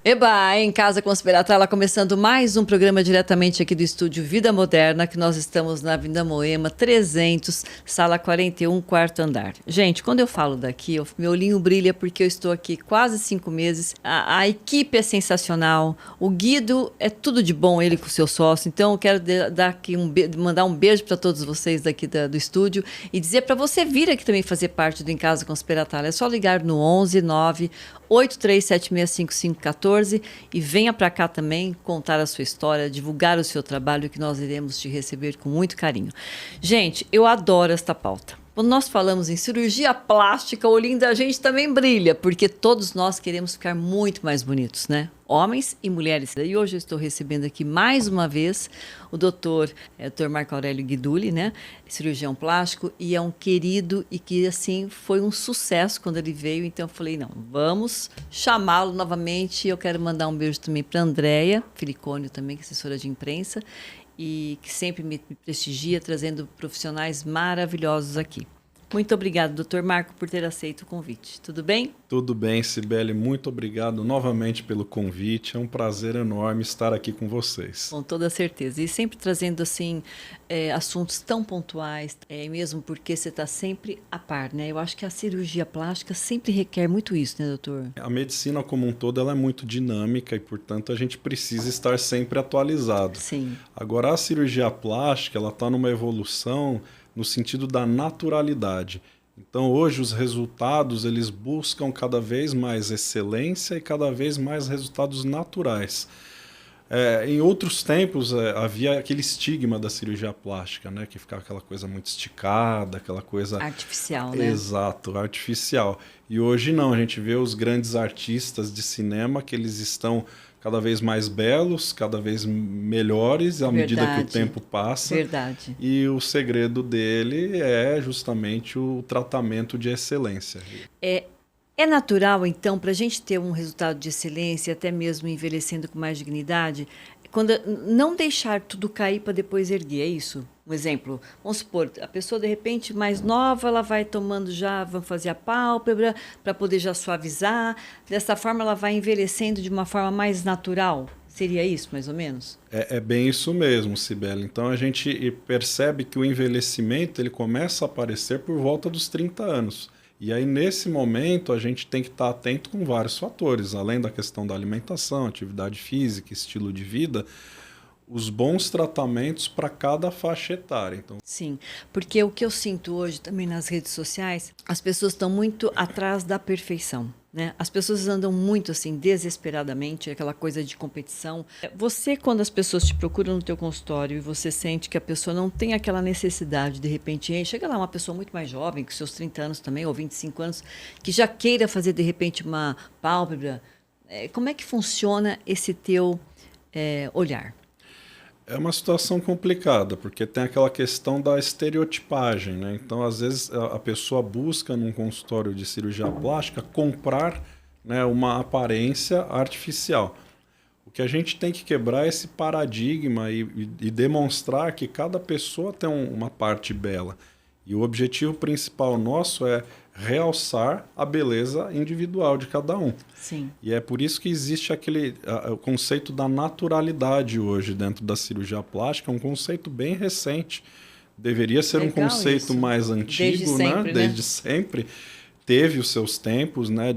Eba, em Casa Conspiratal, começando mais um programa diretamente aqui do estúdio Vida Moderna, que nós estamos na Avenida Moema 300, sala 41, quarto andar. Gente, quando eu falo daqui, meu olhinho brilha porque eu estou aqui quase 5 meses. A equipe é sensacional, o Guido é tudo de bom, ele com o seu sócio. Então eu quero dar aqui mandar um beijo para todos vocês daqui do estúdio e dizer para você vir aqui também fazer parte do Em Casa Conspiratal. É só ligar no 11 9 83765514 e venha para cá também contar a sua história, divulgar o seu trabalho, que nós iremos te receber com muito carinho. Gente, eu adoro esta pauta. Quando nós falamos em cirurgia plástica, o olhinho da gente também brilha, porque todos nós queremos ficar muito mais bonitos, né? Homens e mulheres. E hoje eu estou recebendo aqui mais uma vez o doutor Marco Aurélio Guidulli, né? Cirurgião plástico, e é um querido e que, assim, foi um sucesso quando ele veio. Então eu falei, não, vamos chamá-lo novamente. Eu quero mandar um beijo também para a Andréia Filicônio também, que é assessora de imprensa, e que sempre me prestigia, trazendo profissionais maravilhosos aqui. Muito obrigado, doutor Marco, por ter aceito o convite. Tudo bem? Tudo bem, Cibele. Muito obrigado novamente pelo convite. É um prazer enorme estar aqui com vocês. Com toda certeza. E sempre trazendo assim, assuntos tão pontuais, mesmo porque você está sempre a par, né? Eu acho que a cirurgia plástica sempre requer muito isso, né, doutor? A medicina como um todo ela é muito dinâmica e, portanto, a gente precisa estar sempre atualizado. Sim. Agora, a cirurgia plástica ela está numa evolução no sentido da naturalidade. Então, hoje, os resultados eles buscam cada vez mais excelência e cada vez mais resultados naturais. Em outros tempos, havia aquele estigma da cirurgia plástica, né? Que ficava aquela coisa muito esticada, aquela coisa... Artificial, né? Exato, artificial. E hoje não, a gente vê os grandes artistas de cinema que eles estão cada vez mais belos, cada vez melhores à medida que o tempo passa. Verdade. E o segredo dele é justamente o tratamento de excelência. É natural, então, para a gente ter um resultado de excelência, até mesmo envelhecendo com mais dignidade, não deixar tudo cair para depois erguer, é isso? Um exemplo, vamos supor, a pessoa de repente mais nova, ela vai tomando já, vai fazer a pálpebra para poder já suavizar, dessa forma ela vai envelhecendo de uma forma mais natural. Seria isso, mais ou menos? É bem isso mesmo, Cibele. Então a gente percebe que o envelhecimento ele começa a aparecer por volta dos 30 anos. E aí, nesse momento, a gente tem que estar atento com vários fatores, além da questão da alimentação, atividade física, estilo de vida, os bons tratamentos para cada faixa etária. Então... Sim, porque o que eu sinto hoje também nas redes sociais, as pessoas estão muito atrás da perfeição, né? As pessoas andam muito assim, desesperadamente, aquela coisa de competição. Você, quando as pessoas te procuram no teu consultório e você sente que a pessoa não tem aquela necessidade, de repente, chega lá uma pessoa muito mais jovem, com seus 30 anos também, ou 25 anos, que já queira fazer, de repente, uma pálpebra, como é que funciona esse teu olhar? É uma situação complicada, porque tem aquela questão da estereotipagem, né? Então, às vezes, a pessoa busca num consultório de cirurgia plástica comprar, né, uma aparência artificial. O que a gente tem que quebrar é esse paradigma e demonstrar que cada pessoa tem uma parte bela. E o objetivo principal nosso é realçar a beleza individual de cada um. Sim. E é por isso que existe o conceito da naturalidade hoje dentro da cirurgia plástica, é um conceito bem recente. Deveria ser um conceito isso. Mais antigo, desde sempre, né? Desde sempre. Teve os seus tempos, né,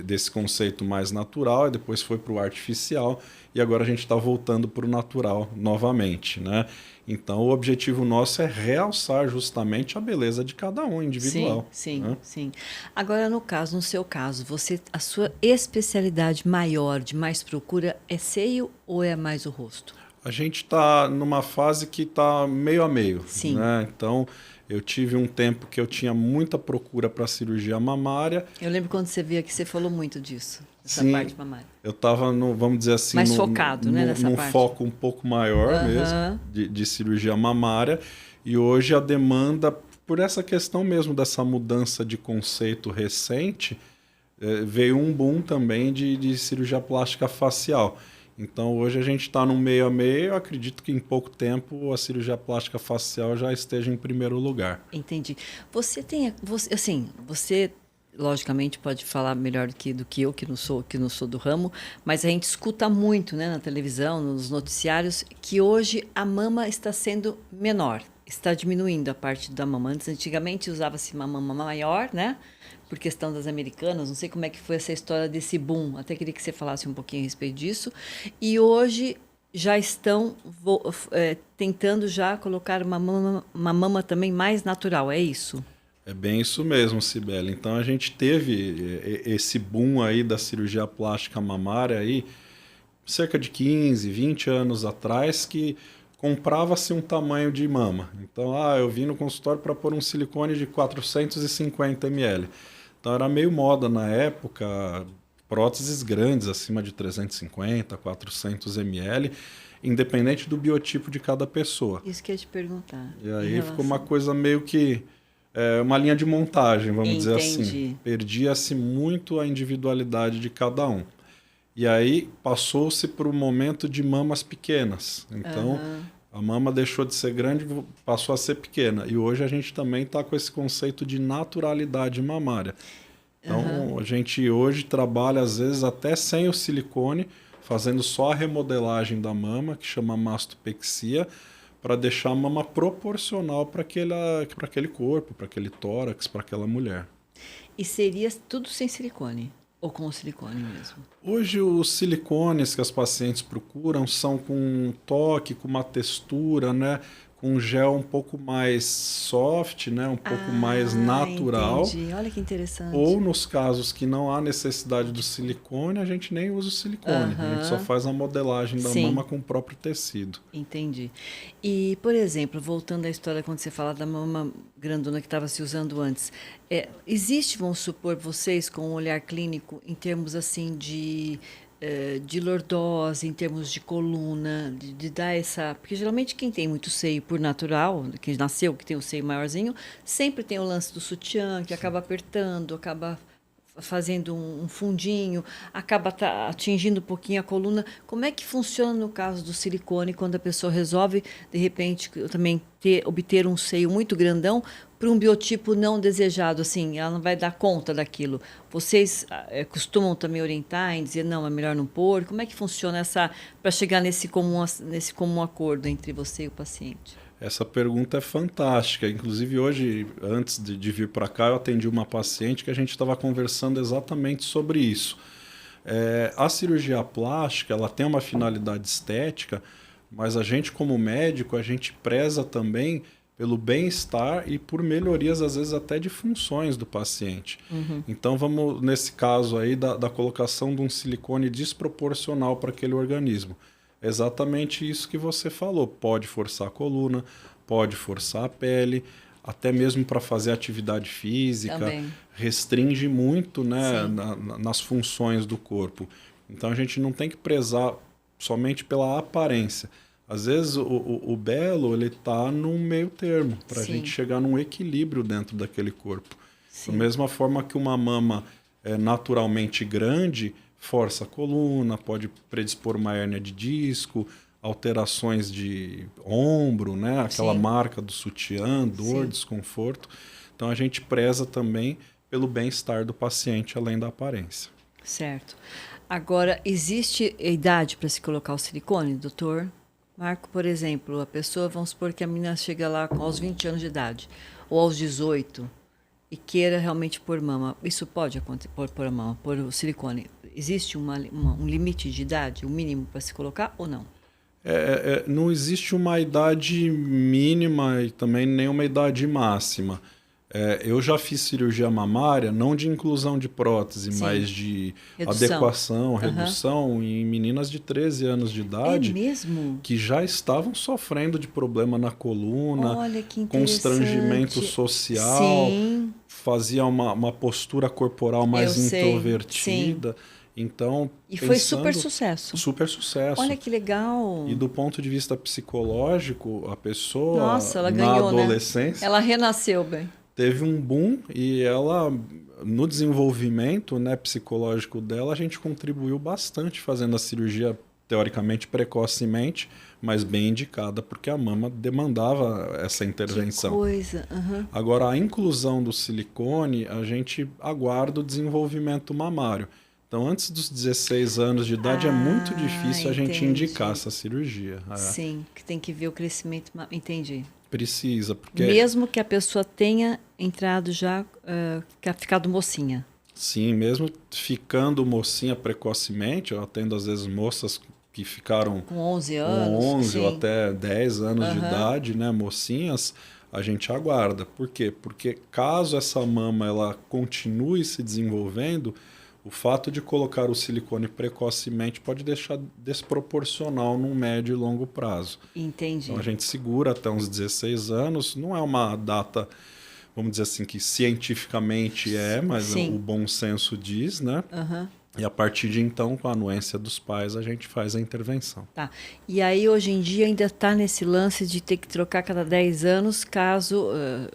desse conceito mais natural, e depois foi para o artificial, e agora a gente está voltando para o natural novamente, né? Então, o objetivo nosso é realçar justamente a beleza de cada um, individual. Sim, né? Sim. Agora, no seu caso, a sua especialidade maior, de mais procura, é seio ou é mais o rosto? A gente está numa fase que está meio a meio. Sim. Né? Então, eu tive um tempo que eu tinha muita procura para cirurgia mamária. Eu lembro quando você veio aqui, você falou muito disso, essa Sim, parte mamária. Eu estava, vamos dizer assim, mais focado, né, nessa num parte. foco um pouco maior mesmo de cirurgia mamária. E hoje a demanda por essa questão mesmo dessa mudança de conceito recente, veio um boom também de cirurgia plástica facial. Então, hoje a gente está no meio a meio. Eu acredito que em pouco tempo a cirurgia plástica facial já esteja em primeiro lugar. Entendi. Você logicamente pode falar melhor do que eu, que não sou do ramo, mas a gente escuta muito, né, na televisão, nos noticiários, que hoje a mama está sendo menor, está diminuindo a parte da mama. Antigamente usava-se uma mama maior, né, por questão das americanas, não sei como é que foi essa história desse boom, até queria que você falasse um pouquinho a respeito disso. E hoje já estão tentando já colocar uma mama também mais natural, é isso? É bem isso mesmo, Cibele. Então a gente teve esse boom aí da cirurgia plástica mamária aí, cerca de 15, 20 anos atrás, que comprava-se um tamanho de mama. Então, eu vim no consultório para pôr um silicone de 450 ml. Então era meio moda na época, próteses grandes, acima de 350, 400 ml, independente do biotipo de cada pessoa. Isso que eu ia te perguntar. E aí ficou uma coisa meio que uma linha de montagem, vamos dizer assim. Perdia-se muito a individualidade de cada um. E aí passou-se para o momento de mamas pequenas. Então, a mama deixou de ser grande e passou a ser pequena. E hoje a gente também está com esse conceito de naturalidade mamária. Então, a gente hoje trabalha, às vezes, até sem o silicone, fazendo só a remodelagem da mama, que chama mastopexia, para deixar a mama proporcional para aquele corpo, para aquele tórax, para aquela mulher. E seria tudo sem silicone? Ou com silicone mesmo? Hoje os silicones que as pacientes procuram são com um toque, com uma textura, né? Com um gel um pouco mais soft, né? Um pouco mais natural. Entendi. Olha que interessante. Ou nos casos que não há necessidade do silicone, a gente nem usa o silicone. A gente só faz a modelagem da mama com o próprio tecido. Entendi. E, por exemplo, voltando à história quando você fala da mama grandona que estava se usando antes, existe, vamos supor, vocês com um olhar clínico em termos assim de lordose, em termos de coluna, de dar essa... Porque geralmente quem tem muito seio por natural, quem nasceu, que tem o seio maiorzinho, sempre tem o lance do sutiã, que acaba apertando, acaba fazendo um fundinho, acaba atingindo um pouquinho a coluna. Como é que funciona no caso do silicone, quando a pessoa resolve, de repente, também obter um seio muito grandão para um biotipo não desejado, assim, ela não vai dar conta daquilo. Vocês costumam também orientar em dizer, não, é melhor não pôr? Como é que funciona para chegar nesse comum acordo entre você e o paciente? Essa pergunta é fantástica. Inclusive, hoje, antes de vir para cá, eu atendi uma paciente que a gente estava conversando exatamente sobre isso. A cirurgia plástica, ela tem uma finalidade estética, mas a gente, como médico, a gente preza também pelo bem-estar e por melhorias, às vezes, até de funções do paciente. Então, vamos, nesse caso aí, da colocação de um silicone desproporcional para aquele organismo. Exatamente isso que você falou. Pode forçar a coluna, pode forçar a pele, até mesmo para fazer atividade física. Também. Restringe muito, né, nas funções do corpo. Então a gente não tem que prezar somente pela aparência. Às vezes o belo está num meio termo, para a gente chegar num equilíbrio dentro daquele corpo. Da mesma forma que uma mama naturalmente grande força a coluna, pode predispor uma hérnia de disco, alterações de ombro, né? Aquela marca do sutiã, dor, desconforto. Então a gente preza também pelo bem-estar do paciente, além da aparência. Certo. Agora, existe idade para se colocar o silicone, doutor? Marco, por exemplo, a pessoa, vamos supor que a menina chega lá aos 20 anos de idade, ou aos 18, e queira realmente pôr mama. Isso pode acontecer, pôr a mama, pôr o silicone. Existe um limite de idade, o mínimo para se colocar ou não? Não existe uma idade mínima e também nenhuma idade máxima. Eu já fiz cirurgia mamária, não de inclusão de prótese, mas de adequação, redução em meninas de 13 anos de idade. É mesmo? Que já estavam sofrendo de problema na coluna, olha, que constrangimento social, fazia uma postura corporal mais introvertida. Então, E foi super sucesso. Super sucesso. Olha que legal. E do ponto de vista psicológico, a pessoa Nossa, ela na ganhou, adolescência né? Ela renasceu bem. teve um boom e ela no desenvolvimento, né, psicológico dela, a gente contribuiu bastante fazendo a cirurgia teoricamente precocemente, mas bem indicada porque a mama demandava essa intervenção. Que coisa. Uhum. Agora, a inclusão do silicone, a gente aguarda o desenvolvimento mamário. Então, antes dos 16 anos de idade, é muito difícil a gente indicar essa cirurgia. Sim, que tem que ver o crescimento. Entendi. Precisa, porque... Mesmo que a pessoa tenha entrado já, ficado mocinha. Sim, mesmo ficando mocinha precocemente, eu atendo às vezes moças que ficaram com 11 anos, com 11 ou sim. até 10 anos de idade, né, mocinhas, a gente aguarda. Por quê? Porque caso essa mama ela continue se desenvolvendo, o fato de colocar o silicone precocemente pode deixar desproporcional num médio e longo prazo. Entendi. Então a gente segura até uns 16 anos, não é uma data, vamos dizer assim, que cientificamente mas o bom senso diz, né? Uhum. E a partir de então, com a anuência dos pais, a gente faz a intervenção. Tá. E aí, hoje em dia, ainda está nesse lance de ter que trocar cada 10 anos, caso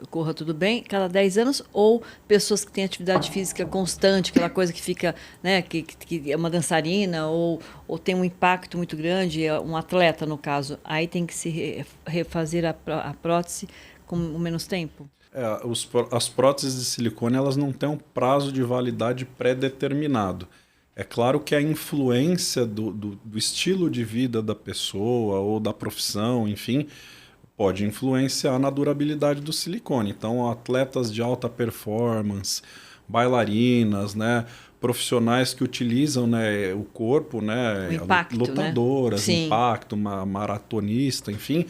corra tudo bem, cada 10 anos, ou pessoas que têm atividade física constante, aquela coisa que fica, né, que é uma dançarina, ou tem um impacto muito grande, um atleta, no caso, aí tem que se refazer a prótese com menos tempo? As próteses de silicone, elas não têm um prazo de validade pré-determinado. É claro que a influência do estilo de vida da pessoa ou da profissão, enfim, pode influenciar na durabilidade do silicone. Então, atletas de alta performance, bailarinas, né, profissionais que utilizam, né, o corpo, né, impacto, lutadoras, né? impacto, uma maratonista, enfim,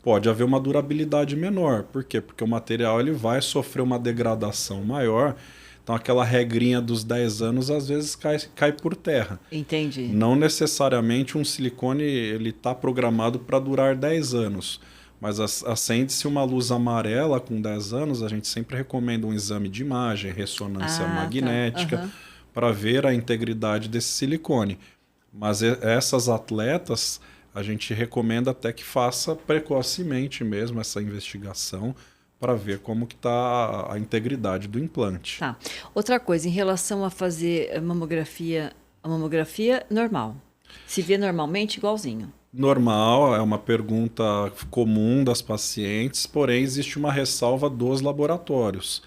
pode haver uma durabilidade menor. Por quê? Porque o material ele vai sofrer uma degradação maior. Então, aquela regrinha dos 10 anos, às vezes, cai por terra. Entendi. Não necessariamente um silicone está programado para durar 10 anos. Mas acende-se uma luz amarela com 10 anos, a gente sempre recomenda um exame de imagem, ressonância magnética, tá. para ver a integridade desse silicone. Mas essas atletas, a gente recomenda até que faça precocemente mesmo essa investigação, para ver como que está a integridade do implante. Tá. Outra coisa, em relação a fazer mamografia, a mamografia normal. Se vê normalmente, igualzinho. Normal, é uma pergunta comum das pacientes, porém existe uma ressalva dos laboratórios.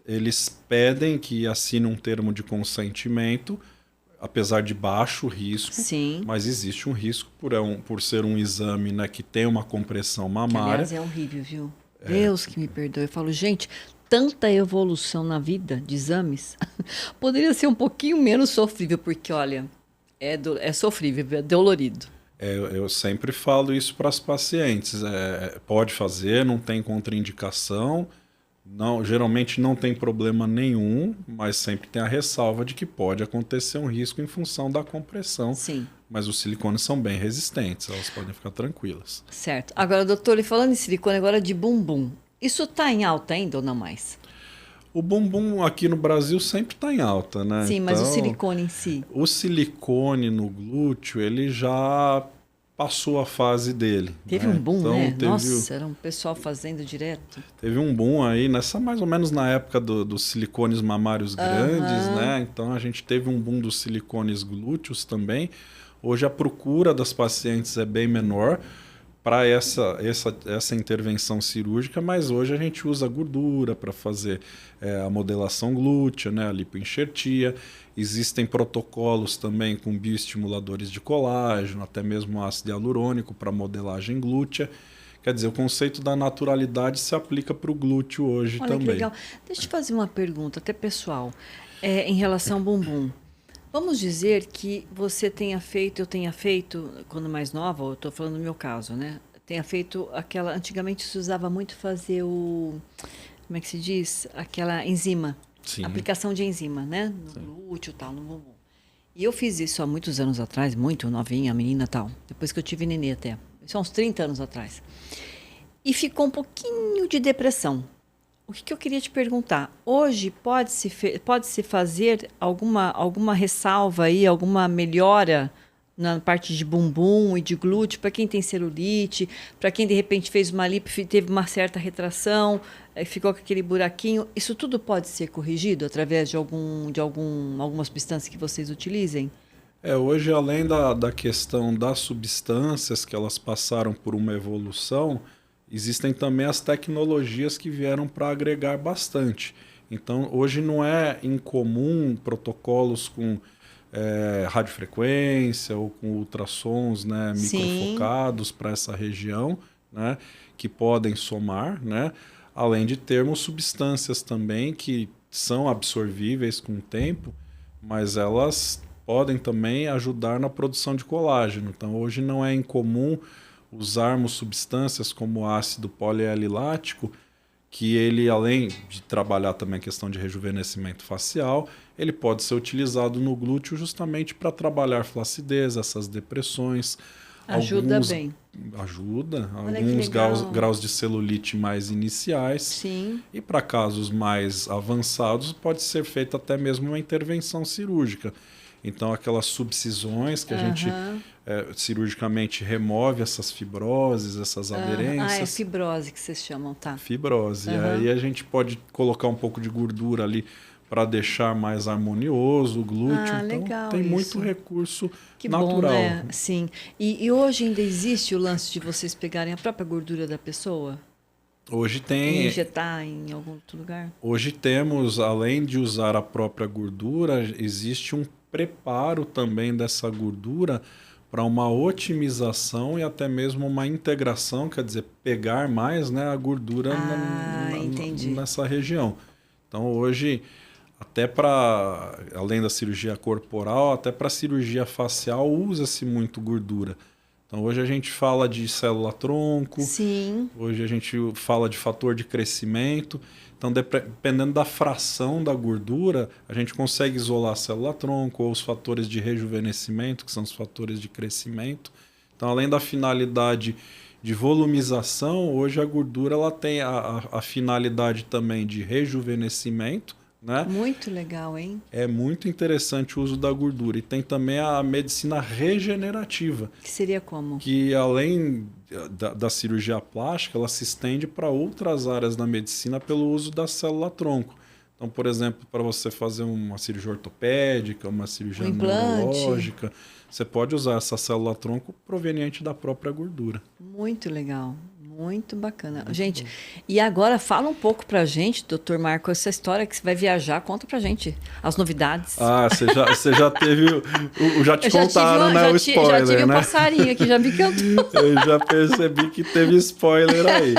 Eles pedem que assine um termo de consentimento, apesar de baixo risco, Sim. mas existe um risco por ser um exame, né, que tem uma compressão mamária. Que, aliás, é horrível, viu? Deus que me perdoe. Eu falo, gente, tanta evolução na vida de exames poderia ser um pouquinho menos sofrível, porque, olha, é sofrível, é dolorido. Eu sempre falo isso para as pacientes. Pode fazer, não tem contraindicação, geralmente não tem problema nenhum, mas sempre tem a ressalva de que pode acontecer um risco em função da compressão. Sim. Mas os silicones são bem resistentes, elas podem ficar tranquilas. Certo. Agora, doutor, e falando em silicone agora de bumbum, isso está em alta ainda ou não mais? O bumbum aqui no Brasil sempre está em alta, né? Sim, mas o silicone em si? O silicone no glúteo, ele já passou a fase dele. Teve né? um boom, então, né? Nossa, era um pessoal fazendo direto. Teve um boom aí, mais ou menos na época dos silicones mamários grandes, né? Então a gente teve um boom dos silicones glúteos também. Hoje a procura das pacientes é bem menor para essa intervenção cirúrgica, mas hoje a gente usa gordura para fazer a modelação glútea, né, a lipoenxertia. Existem protocolos também com bioestimuladores de colágeno, até mesmo ácido hialurônico para modelagem glútea. Quer dizer, o conceito da naturalidade se aplica para o glúteo hoje também. Olha que legal. Deixa eu te fazer uma pergunta, até pessoal, em relação ao bumbum. Vamos dizer que você tenha feito, eu tenha feito, quando mais nova, eu estou falando no meu caso, né? Tenha feito aquela... Antigamente se usava muito fazer como é que se diz? Aquela enzima. Sim. Aplicação de enzima, né? No glúteo e tal, no bumbum. E eu fiz isso há muitos anos atrás, muito novinha, menina e tal. Depois que eu tive nenê até. Isso há uns 30 anos atrás. E ficou um pouquinho de depressão. O que eu queria te perguntar? Hoje pode-se fazer alguma ressalva aí, alguma melhora na parte de bumbum e de glúteo para quem tem celulite, para quem de repente fez uma lipo e teve uma certa retração, ficou com aquele buraquinho. Isso tudo pode ser corrigido através de alguma substância que vocês utilizem? Hoje, além da questão das substâncias que elas passaram por uma evolução, existem também as tecnologias que vieram para agregar bastante. Então, hoje não é incomum protocolos com radiofrequência ou com ultrassons, né, microfocados para essa região, né, que podem somar, né, além de termos substâncias também que são absorvíveis com o tempo, mas elas podem também ajudar na produção de colágeno. Então, hoje não é incomum usarmos substâncias como ácido polialilático, que ele, além de trabalhar também a questão de rejuvenescimento facial, ele pode ser utilizado no glúteo justamente para trabalhar flacidez, essas depressões. Ajuda bem. Ajuda. Olha, alguns graus de celulite mais iniciais. Sim. E para casos mais avançados, pode ser feita até mesmo uma intervenção cirúrgica. Então, aquelas subcisões que a gente cirurgicamente remove essas fibroses, essas aderências. É fibrose que vocês chamam, tá? Fibrose. Aí a gente pode colocar um pouco de gordura ali para deixar mais harmonioso o glúteo. Então, legal tem isso. muito recurso Que natural. bom, né? Sim. E hoje ainda existe o lance de vocês pegarem a própria gordura da pessoa? Hoje E tem. injetar em algum outro lugar? Hoje temos, além de usar a própria gordura, existe um preparo também dessa gordura para uma otimização e até mesmo uma integração, quer dizer, pegar mais, né, a gordura entendi. nessa região. Então, hoje, até para, além da cirurgia corporal, até para cirurgia facial, usa-se muito gordura. Então, hoje a gente fala de célula-tronco, Sim. hoje a gente fala de fator de crescimento. Então, dependendo da fração da gordura, a gente consegue isolar a célula-tronco ou os fatores de rejuvenescimento, que são os fatores de crescimento. Então, além da finalidade de volumização, hoje a gordura ela tem a finalidade também de rejuvenescimento, né? Muito legal, hein? É muito interessante o uso da gordura. E tem também a medicina regenerativa. Que seria como? Que além da cirurgia plástica, ela se estende para outras áreas da medicina pelo uso da célula-tronco. Então, por exemplo, para você fazer uma cirurgia ortopédica, uma cirurgia neurológica, você pode usar essa célula-tronco proveniente da própria gordura. Muito legal. Muito bacana. Gente, e agora fala um pouco pra gente, doutor Marco, essa história que você vai viajar, conta pra gente as novidades. Você já teve, já te contaram, né, o spoiler, já tive né? um passarinho aqui, já me cantou. Eu já percebi que teve spoiler aí.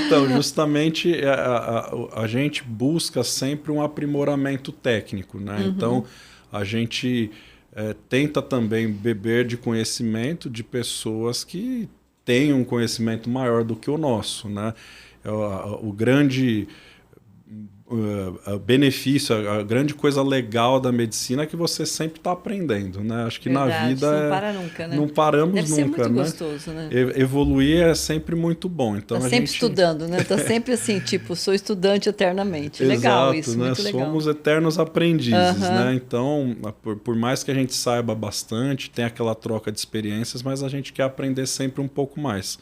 Então, justamente, a gente busca sempre um aprimoramento técnico, né? Então, a gente tenta também beber de conhecimento de pessoas que têm um conhecimento maior do que o nosso, né? O grande benefício, a grande coisa legal da medicina é que você sempre está aprendendo, né? Acho que Verdade, na vida não para nunca, né? não paramos Deve ser nunca, muito né? gostoso, né? Evoluir é sempre muito bom. Então Tá a sempre gente... estudando, né? Tá sempre assim, tipo, sou estudante eternamente. Legal. Exato, isso, né? muito legal. Somos eternos aprendizes, né? Então, por mais que a gente saiba bastante, tem aquela troca de experiências, mas a gente quer aprender sempre um pouco mais.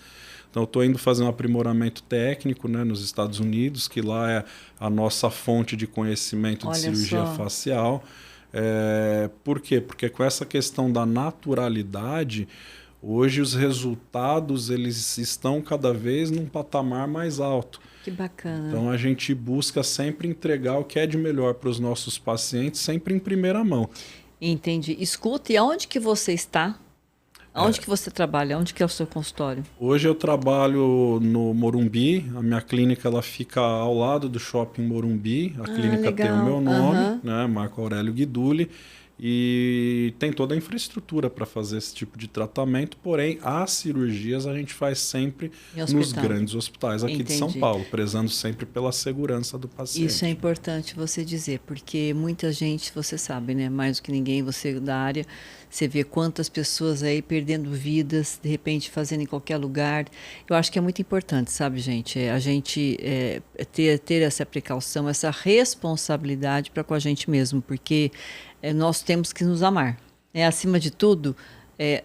Então, eu estou indo fazer um aprimoramento técnico, né, nos Estados Unidos, que lá é a nossa fonte de conhecimento de cirurgia facial. Por quê? Porque com essa questão da naturalidade, hoje os resultados eles estão cada vez num patamar mais alto. Que bacana. Então, a gente busca sempre entregar o que é de melhor para os nossos pacientes, sempre em primeira mão. Entendi. Escuta, e aonde que você está? Onde que você trabalha? Onde que é o seu consultório? Hoje eu trabalho no Morumbi. A minha clínica ela fica ao lado do Shopping Morumbi. A clínica legal. tem o meu nome, né? Marco Aurélio Guidulli. e tem toda a infraestrutura para fazer esse tipo de tratamento, porém as cirurgias a gente faz sempre nos grandes hospitais aqui de São Paulo, prezando sempre pela segurança do paciente. Isso é importante você dizer, porque muita gente, você sabe, né, mais do que ninguém, você da área, você vê quantas pessoas aí perdendo vidas, de repente fazendo em qualquer lugar. Eu acho que é muito importante, sabe, gente, a gente ter essa precaução, essa responsabilidade para com a gente mesmo, porque nós temos que nos amar. Acima de tudo,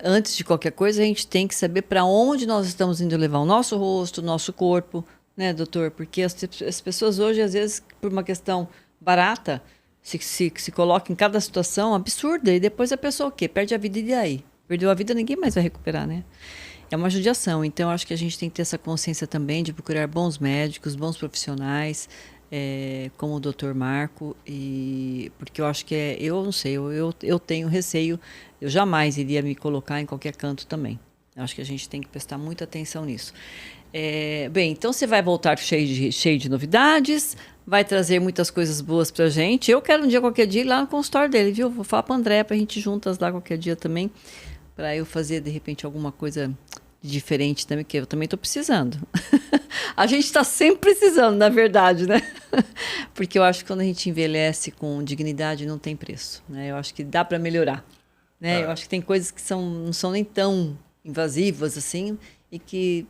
antes de qualquer coisa, a gente tem que saber para onde nós estamos indo levar o nosso rosto, o nosso corpo, né, doutor? Porque as pessoas hoje, às vezes, por uma questão barata, se coloca em cada situação absurda e depois a pessoa o quê? Perde a vida e daí? Perdeu a vida, ninguém mais vai recuperar, né? É uma judiação. Então, acho que a gente tem que ter essa consciência também de procurar bons médicos, bons profissionais, como o Dr. Marco, porque eu acho que eu não sei, eu tenho receio, eu jamais iria me colocar em qualquer canto também. Eu acho que a gente tem que prestar muita atenção nisso. Bem, então você vai voltar cheio de novidades, vai trazer muitas coisas boas pra gente. Eu quero um dia, qualquer dia, ir lá no consultório dele, viu? Vou falar pra André pra gente juntas lá qualquer dia também, pra eu fazer, de repente, alguma coisa diferente também, que eu também estou precisando. A gente está sempre precisando, na verdade, né? Porque eu acho que quando a gente envelhece com dignidade, não tem preço, né? Eu acho que dá para melhorar, né? Eu acho que tem coisas que não são nem tão invasivas assim e que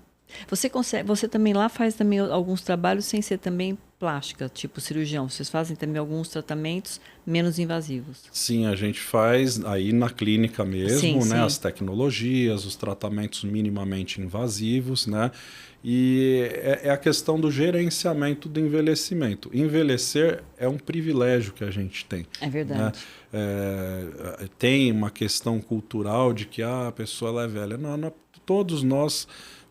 você também lá faz também alguns trabalhos sem ser também plástica, tipo cirurgião. Vocês fazem também alguns tratamentos menos invasivos. Sim, a gente faz aí na clínica mesmo, sim, né? Sim. As tecnologias, os tratamentos minimamente invasivos, né? E é a questão do gerenciamento do envelhecimento. Envelhecer é um privilégio que a gente tem. É verdade. Né? Tem uma questão cultural de que a pessoa ela é velha. Não, todos nós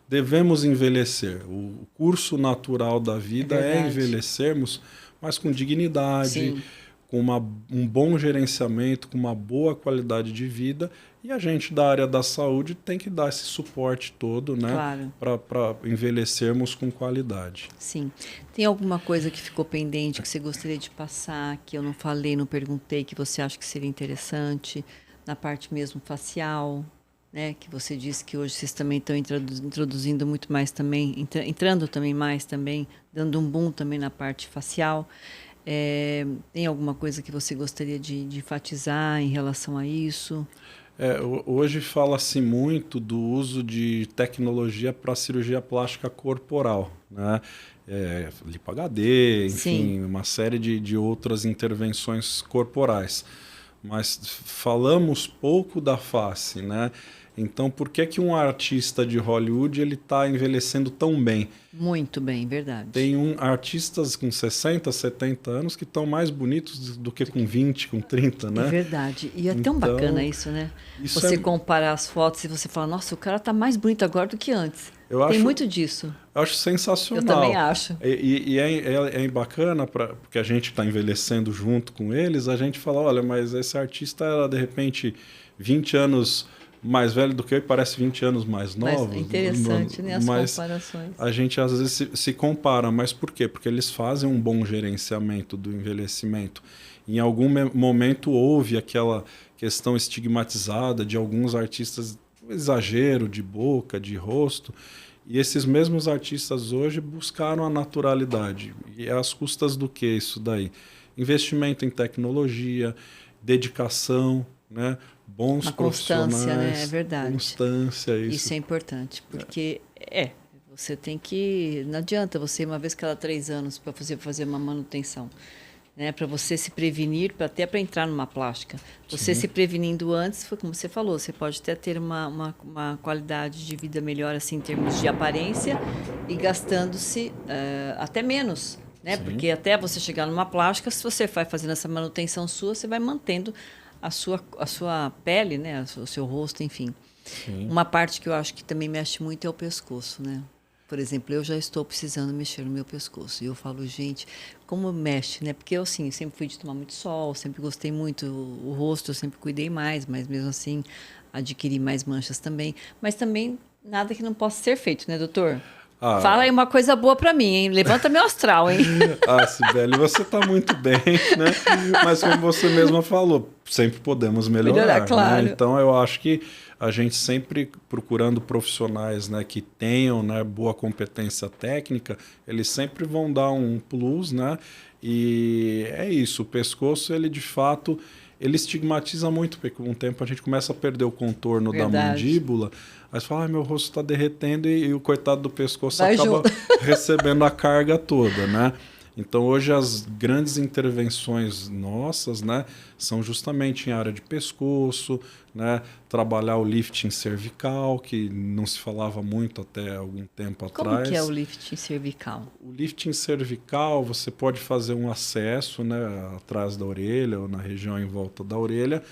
devemos envelhecer. O curso natural da vida é envelhecermos, mas com dignidade, Sim. com um bom gerenciamento, com uma boa qualidade de vida. E a gente da área da saúde tem que dar esse suporte todo, né, Claro. para envelhecermos com qualidade. Sim. Tem alguma coisa que ficou pendente que você gostaria de passar, que eu não falei, não perguntei, que você acha que seria interessante, na parte mesmo facial? Né, que você disse que hoje vocês também estão introduzindo muito mais também, entrando também mais também, dando um boom também na parte facial. Tem alguma coisa que você gostaria de enfatizar em relação a isso? Hoje fala-se muito do uso de tecnologia para cirurgia plástica corporal, né? Lipo HD, enfim, Sim. Uma série de outras intervenções corporais. Mas falamos pouco da face, né? Então, por que um artista de Hollywood ele está envelhecendo tão bem? Muito bem, verdade. Tem artistas com 60, 70 anos que estão mais bonitos do que com 20, com 30, né? É verdade. E é tão bacana isso, né? Você comparar as fotos e você falar, nossa, o cara está mais bonito agora do que antes. Tem muito disso. Eu acho sensacional. Eu também acho. E é bacana, porque a gente está envelhecendo junto com eles, a gente fala, olha, mas esse artista era, de repente, 20 anos mais velho do que eu e parece 20 anos mais novo. Mas interessante, né? As comparações. A gente às vezes se compara, mas por quê? Porque eles fazem um bom gerenciamento do envelhecimento. Em algum momento houve aquela questão estigmatizada de alguns artistas, exagero de boca, de rosto, e esses mesmos artistas hoje buscaram a naturalidade. E às custas do que isso daí? Investimento em tecnologia, dedicação, né? Bons profissionais. Constância, né? É verdade. Constância, isso é importante, porque você tem que... Não adianta você, uma vez cada 3 anos, para fazer uma manutenção. Né, para você se prevenir, até para entrar numa plástica. Você se prevenindo antes, foi como você falou, você pode até ter uma qualidade de vida melhor assim, em termos de aparência e gastando-se até menos. Né? Porque até você chegar numa plástica, se você vai fazendo essa manutenção sua, você vai mantendo a sua pele, né? O seu rosto, enfim. Sim. Uma parte que eu acho que também mexe muito é o pescoço, né? Por exemplo, eu já estou precisando mexer no meu pescoço. E eu falo, gente, como mexe, né? Porque eu, assim, sempre fui de tomar muito sol, sempre gostei muito. O rosto eu sempre cuidei mais, mas mesmo assim adquiri mais manchas também. Mas também nada que não possa ser feito, né, doutor? Fala aí uma coisa boa para mim, hein? Levanta meu astral, hein? Sibeli, você está muito bem, né? Mas como você mesma falou, sempre podemos melhorar, claro. Né? Então eu acho que a gente sempre procurando profissionais, né, que tenham, né, boa competência técnica, eles sempre vão dar um plus, né? E é isso, o pescoço, ele de fato, ele estigmatiza muito, porque com o tempo a gente começa a perder o contorno da mandíbula. Aí você fala, meu rosto está derretendo e o coitado do pescoço acaba recebendo a carga toda, né? Então, hoje, as grandes intervenções nossas, né, são justamente em área de pescoço, né, trabalhar o lifting cervical, que não se falava muito até algum tempo atrás. Como que é o lifting cervical? O lifting cervical, você pode fazer um acesso, né, atrás da orelha ou na região em volta da orelha.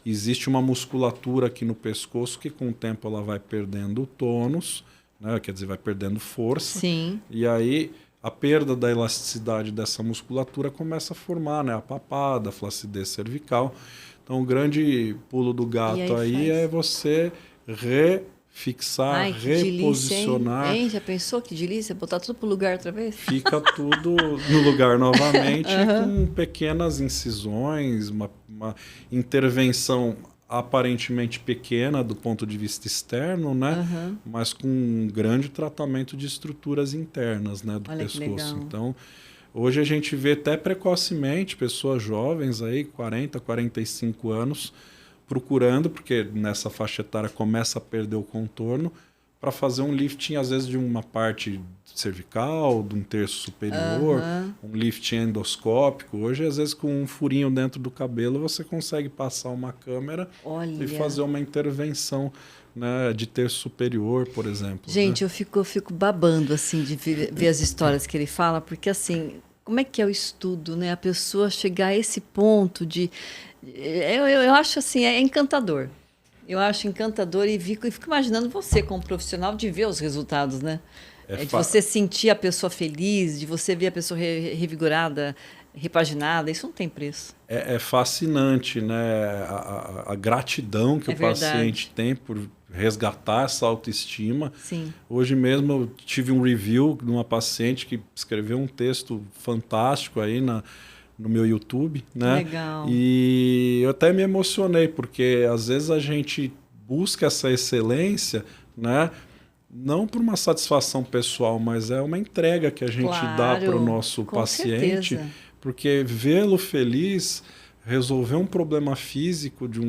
Existe uma musculatura aqui no pescoço que, com o tempo, ela vai perdendo o tônus, né, quer dizer, vai perdendo força. Sim. E aí a perda da elasticidade dessa musculatura começa a formar, né, a papada, a flacidez cervical. Então, o grande pulo do gato aí é você refixar, reposicionar. Delícia, hein? Já pensou que delícia? Botar tudo pro lugar outra vez? Fica tudo no lugar novamente, com pequenas incisões, uma intervenção aparentemente pequena do ponto de vista externo, né? Mas com um grande tratamento de estruturas internas, né, do pescoço. Então, hoje a gente vê até precocemente pessoas jovens aí, 40, 45 anos, procurando, porque nessa faixa etária começa a perder o contorno, para fazer um lifting, às vezes, de uma parte cervical, de um terço superior, um lifting endoscópico. Hoje, às vezes, com um furinho dentro do cabelo, você consegue passar uma câmera e fazer uma intervenção, né, de terço superior, por exemplo. Gente, né? eu fico babando assim de ver as histórias que ele fala, porque assim, como é que é o estudo, né? A pessoa chegar a esse ponto de... Eu acho assim, é encantador. Eu acho encantador e fico imaginando você como profissional de ver os resultados, né? De você sentir a pessoa feliz, de você ver a pessoa revigorada, repaginada, isso não tem preço. É fascinante, né? A gratidão que o paciente tem por resgatar essa autoestima. Sim. Hoje mesmo eu tive um review de uma paciente que escreveu um texto fantástico aí no meu YouTube, né? Legal. E eu até me emocionei, porque às vezes a gente busca essa excelência, né? Não por uma satisfação pessoal, mas é uma entrega que a gente dá para o nosso paciente, porque vê-lo feliz, resolver um problema físico de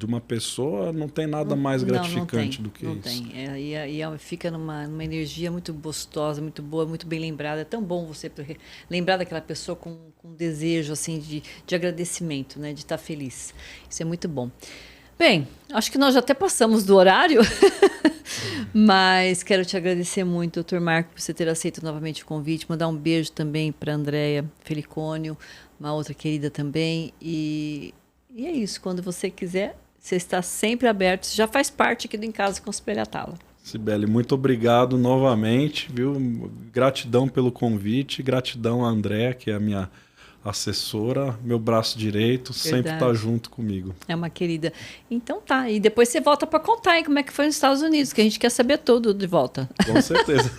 uma pessoa, não tem nada mais gratificante do que isso. Não tem. E fica numa energia muito gostosa, muito boa, muito bem lembrada. É tão bom você lembrar daquela pessoa com desejo assim, de agradecimento, né? De estar feliz. Isso é muito bom. Bem, acho que nós já até passamos do horário, mas quero te agradecer muito, Dr. Marco, por você ter aceito novamente o convite, mandar um beijo também para a Andréia Felicônio, uma outra querida também, e é isso, quando você quiser, você está sempre aberto, você já faz parte aqui do Em Casa com Espelho Atala. Sibeli, muito obrigado novamente, viu? Gratidão pelo convite, gratidão a Andréia, que é a minha assessora, meu braço direito, sempre está junto comigo. É uma querida. Então tá, e depois você volta para contar aí como é que foi nos Estados Unidos, que a gente quer saber tudo de volta. Com certeza.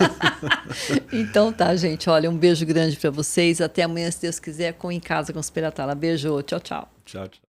Então tá, gente, olha, um beijo grande para vocês, até amanhã, se Deus quiser, com Em Casa com Espelho Atala. Beijo, tchau, tchau. Tchau, tchau.